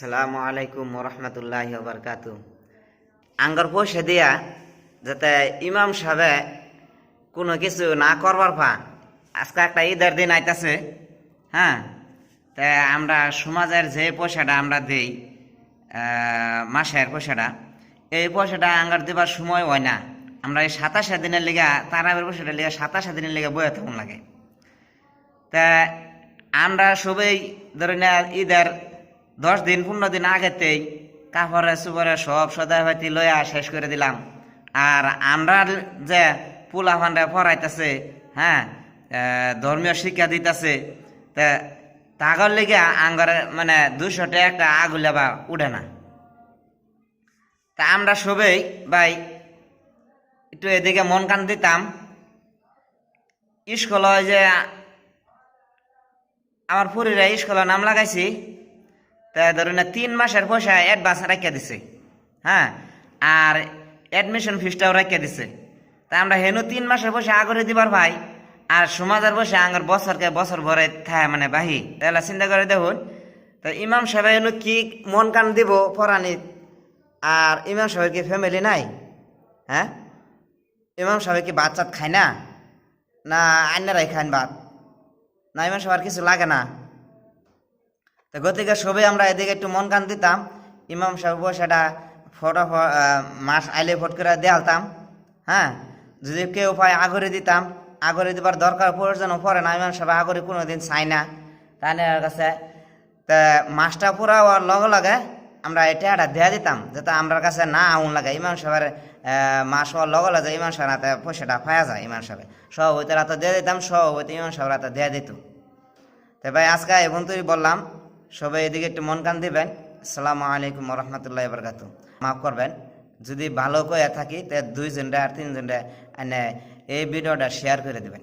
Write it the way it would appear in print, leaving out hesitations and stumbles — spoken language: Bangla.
আসসালামু আলাইকুম ওরহমতুল্লাহি ওবরকাতু। আঙ্গর পয়সা দিয়া যাতে ইমাম সাহেবে কোনো কিছু না করবার পা আজকে একটা ঈদের দিন আইতাছে। হ্যাঁ, তা আমরা সমাজের যে পয়সাটা আমরা দিই, মাসের পয়সাটা, এই পয়সাটা আঙ্গার দিবার সময় হয় না। আমরা এই 27 দিনের লিগা তারাবের পয়সাটা লিগা 27 দিনের লিগা বয়ে থাকুন লাগে। তা আমরা সবাই ধরে না ঈদের 10 দিন 15 দিন আগেতেই কাপড়ে সুপরে সব সদাই ভাতি লইয়া শেষ করে দিলাম। আর আমরা যে পোলা ফান্ডা পড়াইতেছে, হ্যাঁ, ধর্মীয় শিক্ষা দিতেছে, তা তাগর লেগে আঙ্গরে মানে 200 টাকা একটা আগুলে বা উঠে না। তা আমরা সবাই ভাই একটু এদিকে মন কান দিতাম। স্কুল যে আমার পুরীরা স্কুলে নাম লাগাইছি, তা ধরুন 3 মাসের পয়সা অ্যাডভান্স রাখিয়া দিছে। হ্যাঁ, আর অ্যাডমিশন ফিসটাও রাখিয়া দিছে। তা আমরা হেনু 3 মাসের পয়সা আগরে দিবার ভাই, আর সমাজের পয়সা আঙ্গার বছরকে বছর ভরে থাকে মানে বাহি। তাহলে চিন্তা করে দেখুন, তো ইমাম সাহেব হেনু কি মন কান দিব পরানি, আর ইমাম সাহেবের কি ফ্যামিলি নাই? হ্যাঁ, ইমাম সাহেব কি ভাত চাত খায় না? না আন্নারাই খান ভাত? না ইমাম সাহেব কিছু লাগে না? তো গতিকে সবাই আমরা এদিকে একটু মন কান দিতাম। ইমাম সাহেব পয়সাটা ফটো মাস আইলে ফট করে দেয়ালতাম। হ্যাঁ, যদি কেউ পায় আগরে দিতাম। আগরে দিবার দরকার প্রয়োজন পড়ে না, ইমাম সাহেব আগরে কোনোদিন চাই না তার কাছে। তা মাসটা পুরা হওয়ার লগে লগে আমরা এটা একটা দেয়া দিতাম, যাতে আমরা কাছে না আউন লাগে। ইমাম সাহেবের মাস হওয়ার লগে লগে ইমাম সাহেব হাতে পয়সাটা পাওয়া যায়। ইমাম সাহেব সভাপতির হাতে দিয়ে দিতাম, সভাপতি ইমাম সাহেবের হাতে দেয়া দিত। তো ভাই আজকে এবং তুই বললাম, সবাই এদিকে একটু মন কান দিবেন। আসসালামু আলাইকুম রহমতুল্লাহ বরকাতু। মাফ করবেন যদি ভালো করে থাকি, তে 2 জনটা আর 3 জনটা এই ভিডিওটা শেয়ার করে দেবেন।